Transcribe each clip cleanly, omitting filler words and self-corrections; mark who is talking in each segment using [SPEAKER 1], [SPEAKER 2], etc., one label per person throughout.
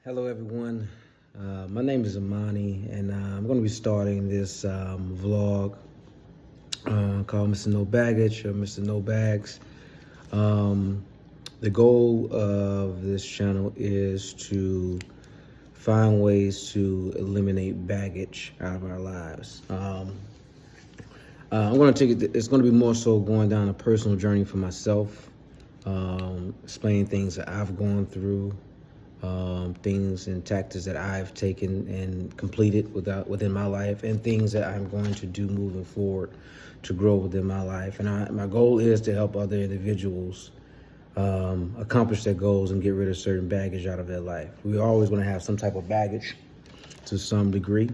[SPEAKER 1] Hello, everyone. My name is Amani, and I'm going to be starting this vlog called Mr. No Baggage or Mr. No Bags. Um, the goal of this channel is to find ways to eliminate baggage out of our lives. I'm going to take it, it's going to be more so going down a personal journey for myself, explaining things that I've gone through, things and tactics that I've taken and completed within my life, and things that I'm going to do moving forward to grow within my life. And my goal is to help other individuals accomplish their goals and get rid of certain baggage out of their life. We're always going to have some type of baggage to some degree.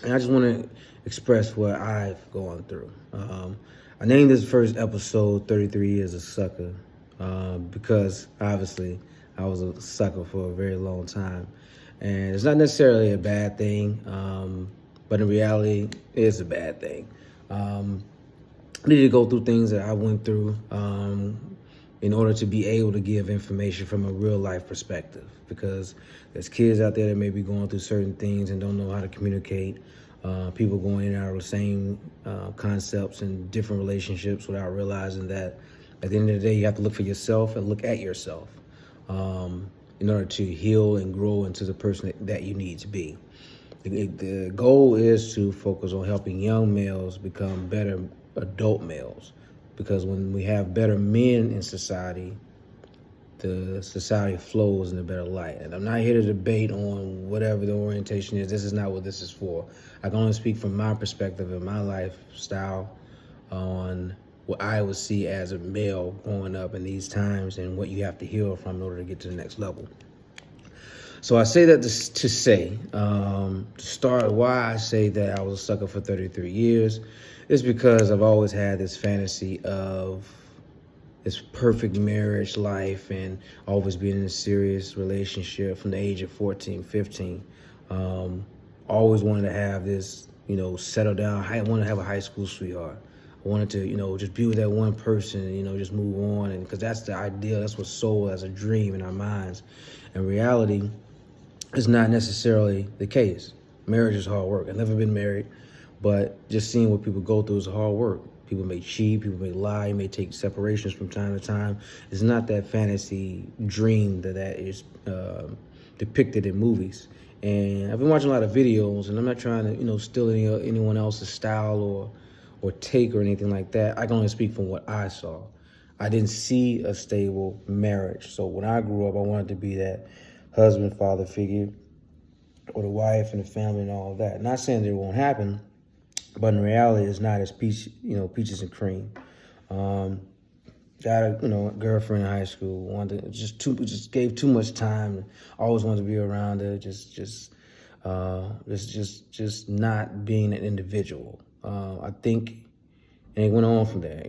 [SPEAKER 1] And I just want to express what I've gone through. I named this first episode 33 Years of Sucka because obviously I was a sucker for a very long time. And it's not necessarily a bad thing, but in reality, it is a bad thing. I needed to go through things that I went through in order to be able to give information from a real life perspective, because there's kids out there that may be going through certain things and don't know how to communicate. People going in and out of the same concepts and different relationships without realizing that at the end of the day, you have to look for yourself and look at yourself in order to heal and grow into the person that you need to be. The goal is to focus on helping young males become better adult males, because when we have better men in society, the society flows in a better light. And I'm not here to debate on whatever the orientation is. This is not what this is for. I can only speak from my perspective and my lifestyle on what I would see as a male growing up in these times and what you have to heal from in order to get to the next level. So I say that to say, to start why I say that I was a sucker for 33 years is because I've always had this fantasy of this perfect marriage life and always being in a serious relationship from the age of 14, 15. Always wanted to have this, settle down. I wanted to have a high school sweetheart. I wanted to, just be with that one person, just move on. And because that's the ideal, that's what's sold as a dream in our minds. In reality, it's not necessarily the case. Marriage is hard work. I've never been married, but just seeing what people go through is hard work. People may cheat, people may lie, may take separations from time to time. It's not that fantasy dream that is depicted in movies. And I've been watching a lot of videos, and I'm not trying to, steal anyone else's style or take or anything like that. I can only speak from what I saw. I didn't see a stable marriage. So when I grew up, I wanted to be that husband, father figure, or the wife and the family and all of that. Not saying that it won't happen, but in reality, it's not as peaches and cream. Got a girlfriend in high school. Wanted to, just gave too much time. Always wanted to be around her. Just not being an individual. I think, and it went on from there.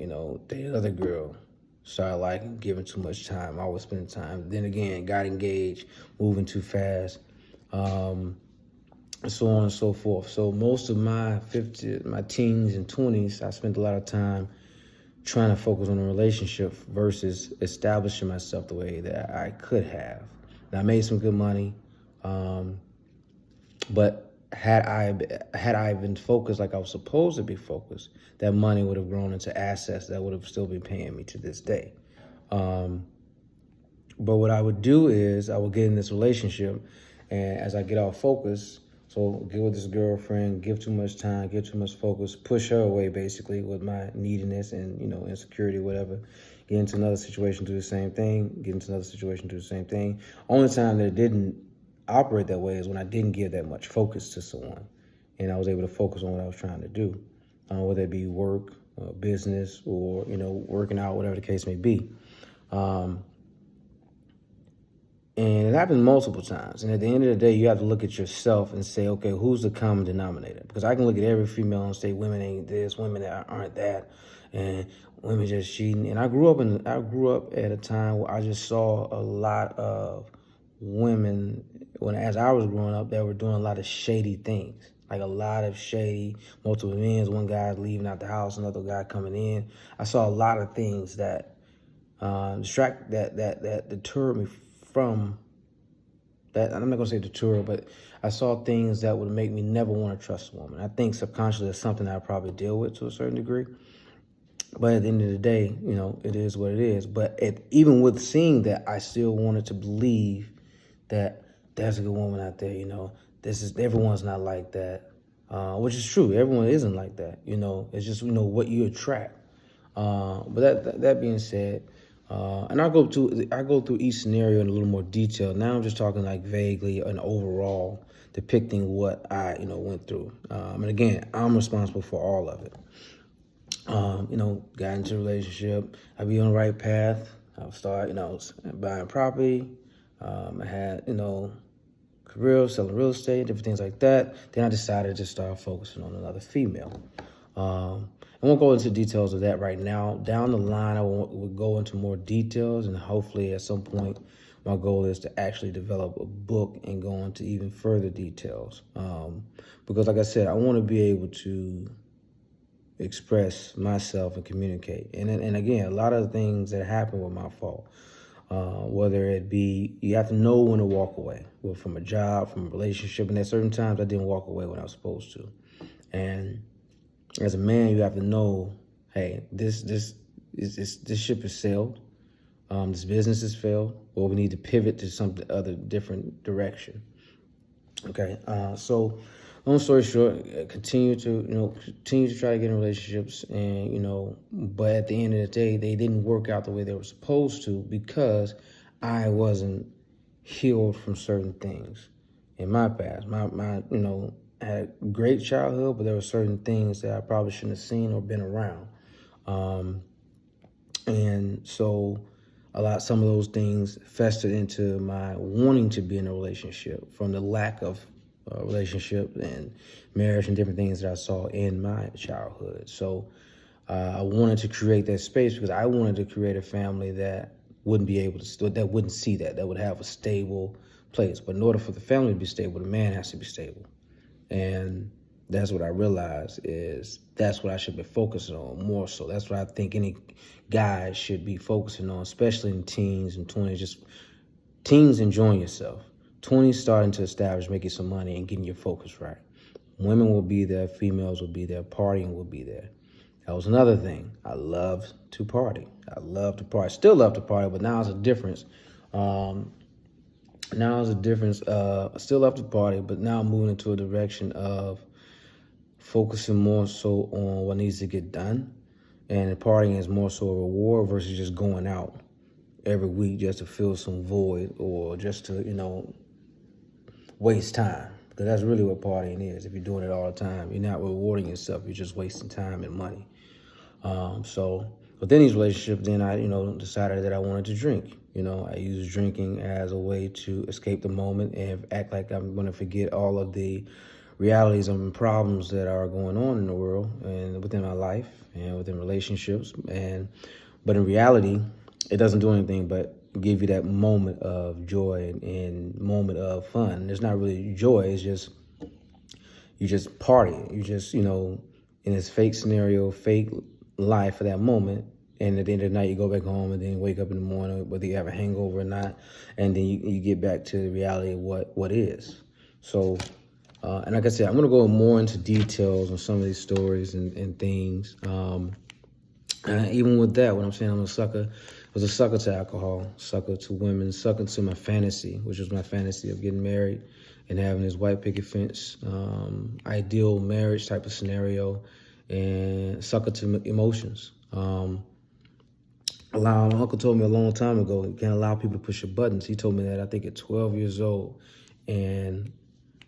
[SPEAKER 1] The other girl started liking giving too much time. Always spending time. Then again, got engaged, moving too fast. And so on and so forth. So most of my teens and 20s, I spent a lot of time trying to focus on a relationship versus establishing myself the way that I could have. And I made some good money, but had I been focused like I was supposed to be focused, that money would have grown into assets that would have still been paying me to this day. But what I would do is I would get in this relationship, and as I get off focus, so get with this girlfriend, give too much time, give too much focus, push her away basically with my neediness and, insecurity, whatever. Get into another situation, do the same thing. Get into another situation, do the same thing. Only time that it didn't operate that way is when I didn't give that much focus to someone. And I was able to focus on what I was trying to do, whether it be work, business, or, working out, whatever the case may be. And it happened multiple times. And at the end of the day, you have to look at yourself and say, okay, who's the common denominator? Because I can look at every female and say, women ain't this, women aren't that, and women just cheating. And I grew up at a time where I just saw a lot of women, as I was growing up, that were doing a lot of shady things. Like a lot of shady, multiple men. One guy leaving out the house, another guy coming in. I saw a lot of things that deterred me from that I'm not gonna say deter, but I saw things that would make me never want to trust a woman. I think subconsciously it's something that I probably deal with to a certain degree. But at the end of the day, it is what it is. But even with seeing that, I still wanted to believe that there's a good woman out there. Everyone's not like that, which is true. Everyone isn't like that. It's just what you attract. But that being said, and I go through each scenario in a little more detail. Now I'm just talking like vaguely and overall, depicting what I went through. And again, I'm responsible for all of it. Got into a relationship. I be on the right path. I start, buying property. I had, career, selling real estate, different things like that. Then I decided to start focusing on another female. I won't go into details of that right now. Down the line, I will go into more details, and hopefully at some point, my goal is to actually develop a book and go into even further details. Because like I said, I want to be able to express myself and communicate. And again, a lot of the things that happen were my fault. Whether it be, you have to know when to walk away, from a job, from a relationship, and at certain times I didn't walk away when I was supposed to. And as a man, you have to know, hey, this ship has sailed. This business has failed, or we need to pivot to some other different direction. Okay, so long story short, continue to try to get in relationships, and but at the end of the day, they didn't work out the way they were supposed to because I wasn't healed from certain things in my past. I had a great childhood, but there were certain things that I probably shouldn't have seen or been around, and so some of those things festered into my wanting to be in a relationship from the lack of relationship and marriage and different things that I saw in my childhood. So I wanted to create that space because I wanted to create a family that wouldn't be able to, that wouldn't see that would have a stable place. But in order for the family to be stable, the man has to be stable. And that's what I realized is that's what I should be focusing on more so. That's what I think any guy should be focusing on, especially in teens and 20s. Just teens enjoying yourself. 20s starting to establish, making some money and getting your focus right. Women will be there, females will be there, partying will be there. That was another thing. I love to party. Still love to party, but now it's a difference. I still love to party, but now I'm moving into a direction of focusing more so on what needs to get done. And partying is more so a reward versus just going out every week just to fill some void or just to, waste time. Because that's really what partying is. If you're doing it all the time, you're not rewarding yourself. You're just wasting time and money. So within these relationships, then I, decided that I wanted to drink. I used drinking as a way to escape the moment and act like I'm going to forget all of the realities and problems that are going on in the world and within my life and within relationships. But in reality, it doesn't do anything but give you that moment of joy and moment of fun. There's not really joy. It's just, you just party. You just, in this fake scenario, fake life for that moment. And at the end of the night, you go back home and then wake up in the morning, whether you have a hangover or not. And then you get back to the reality of what is. So, and like I said, I'm going to go more into details on some of these stories and things. Even with that, what I'm saying, I'm a sucker. I was a sucker to alcohol, sucker to women, sucker to my fantasy, which was my fantasy of getting married and having this white picket fence, ideal marriage type of scenario, and sucker to emotions. My uncle told me a long time ago, you can't allow people to push your buttons. He told me that, I think, at 12 years old. And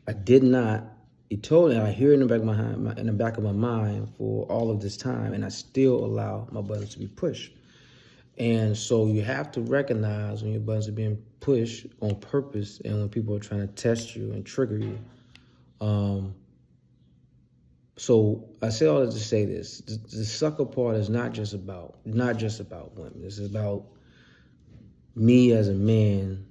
[SPEAKER 1] I did not. He told me, I hear it in the back of my mind for all of this time, and I still allow my buttons to be pushed. And so you have to recognize when your buttons are being pushed on purpose and when people are trying to test you and trigger you. So I say all that to say this: the sucker part is not just about women. This is about me as a man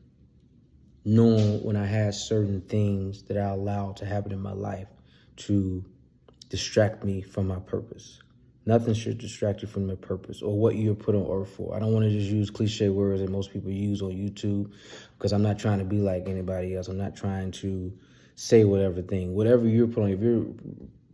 [SPEAKER 1] knowing when I had certain things that I allowed to happen in my life to distract me from my purpose. Nothing should distract you from your purpose or what you're put on earth for. I don't want to just use cliche words that most people use on YouTube, because I'm not trying to be like anybody else. I'm not trying to say whatever you're put on. If you're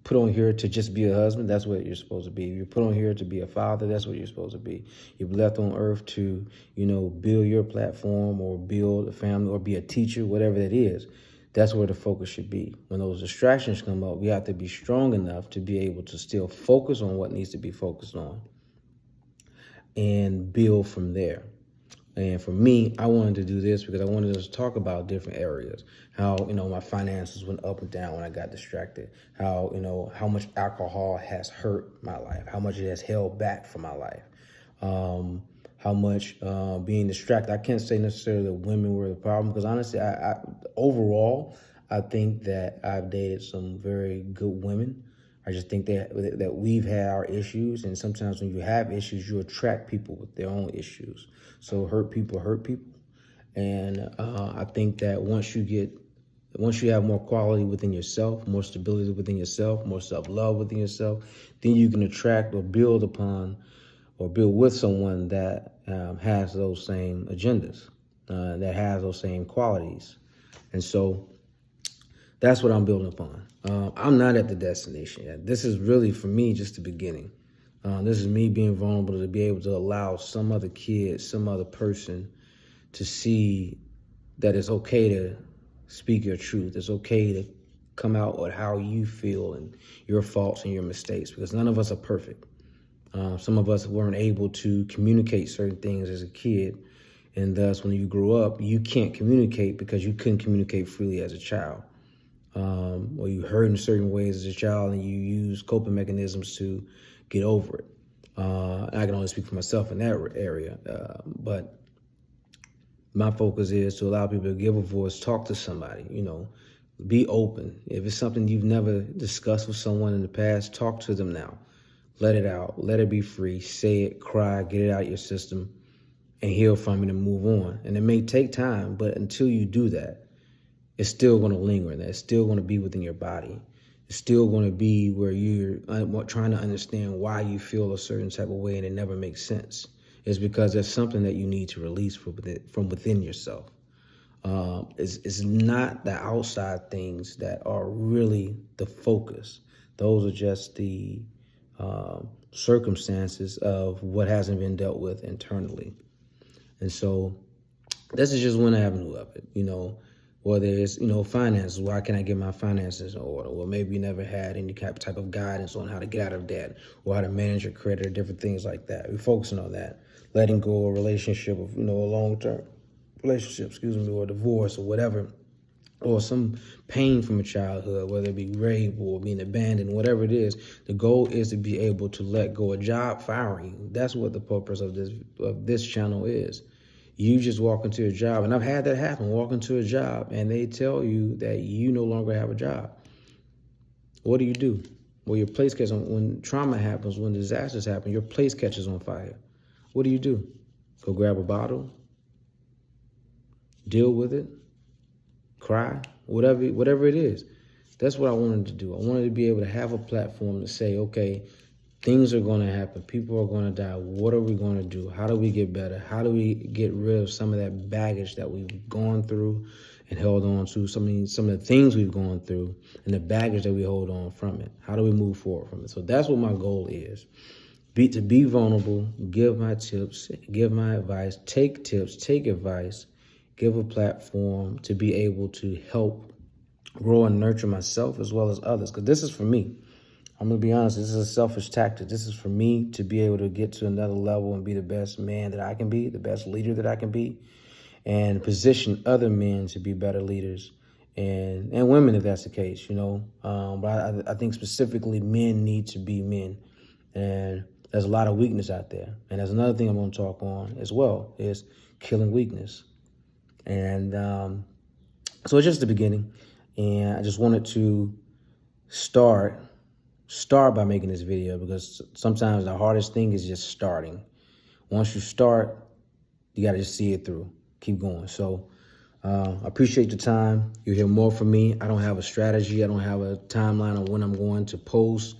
[SPEAKER 1] put on here to just be a husband, that's what you're supposed to be. If you're put on here to be a father, that's what you're supposed to be. You're left on earth to, build your platform or build a family or be a teacher, whatever that is. That's where the focus should be. When those distractions come up, we have to be strong enough to be able to still focus on what needs to be focused on and build from there. And for me, I wanted to do this because I wanted us to talk about different areas. How, my finances went up and down when I got distracted. How much alcohol has hurt my life. How much it has held back from my life. How much being distracted. I can't say necessarily that women were the problem, because honestly, overall, I think that I've dated some very good women. I just think that we've had our issues, and sometimes when you have issues, you attract people with their own issues. So hurt people, and I think that once you have more quality within yourself, more stability within yourself, more self-love within yourself, then you can attract or build upon or build with someone that has those same agendas, that has those same qualities. And so that's what I'm building upon. I'm not at the destination yet. This is really, for me, just the beginning. This is me being vulnerable to be able to allow some other kid, some other person to see that it's okay to speak your truth. It's okay to come out with how you feel and your faults and your mistakes, because none of us are perfect. Some of us weren't able to communicate certain things as a kid, and thus when you grew up, you can't communicate because you couldn't communicate freely as a child. Or you hurt in certain ways as a child and you use coping mechanisms to get over it. I can only speak for myself in that area, but my focus is to allow people to give a voice, talk to somebody, be open. If it's something you've never discussed with someone in the past, talk to them now. Let it out, let it be free, say it, cry, get it out of your system, and heal from it and move on. And it may take time, but until you do that, it's still going to linger in there. It's still going to be within your body. It's still going to be where you're trying to understand why you feel a certain type of way and it never makes sense. It's because there's something that you need to release from within yourself. It's not the outside things that are really the focus. Those are just the circumstances of what hasn't been dealt with internally. And so this is just one avenue of it, whether it's, finances. Why can I get my finances in order? Or maybe you never had any type of guidance on how to get out of debt or how to manage your credit or different things like that. We're focusing on that. Letting go of a relationship of, a long-term relationship, or divorce or whatever, or some pain from a childhood, whether it be rape or being abandoned, whatever it is. The goal is to be able to let go. A job firing. That's what the purpose of this channel is. You just walk into a job, and I've had that happen, walk into a job, and they tell you that you no longer have a job. What do you do? Well, your place catches on, when trauma happens, when disasters happen, your place catches on fire. What do? Go grab a bottle, deal with it, cry, whatever it is. That's what I wanted to do. I wanted to be able to have a platform to say, okay, things are going to happen. People are going to die. What are we going to do? How do we get better? How do we get rid of some of that baggage that we've gone through and held on to? Some of the things we've gone through and the baggage that we hold on from it. How do we move forward from it? So that's what my goal is. To be vulnerable, give my tips, give my advice, take tips, take advice, give a platform to be able to help grow and nurture myself as well as others. Because this is for me. I'm going to be honest, this is a selfish tactic. This is for me to be able to get to another level and be the best man that I can be, the best leader that I can be, and position other men to be better leaders and women if that's the case, But I think specifically men need to be men. And there's a lot of weakness out there. And there's another thing I'm going to talk on as well is killing weakness. And so it's just the beginning. And I just wanted to start by making this video, because sometimes the hardest thing is just starting. Once you start, you got to just see it through. Keep going. So I appreciate the time. You'll hear more from me. I don't have a strategy. I don't have a timeline on when I'm going to post.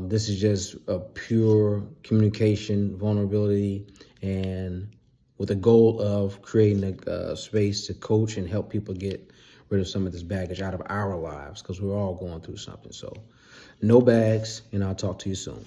[SPEAKER 1] This is just a pure communication, vulnerability, and with the goal of creating a space to coach and help people get rid of some of this baggage out of our lives, because we're all going through something. So no bags, and I'll talk to you soon.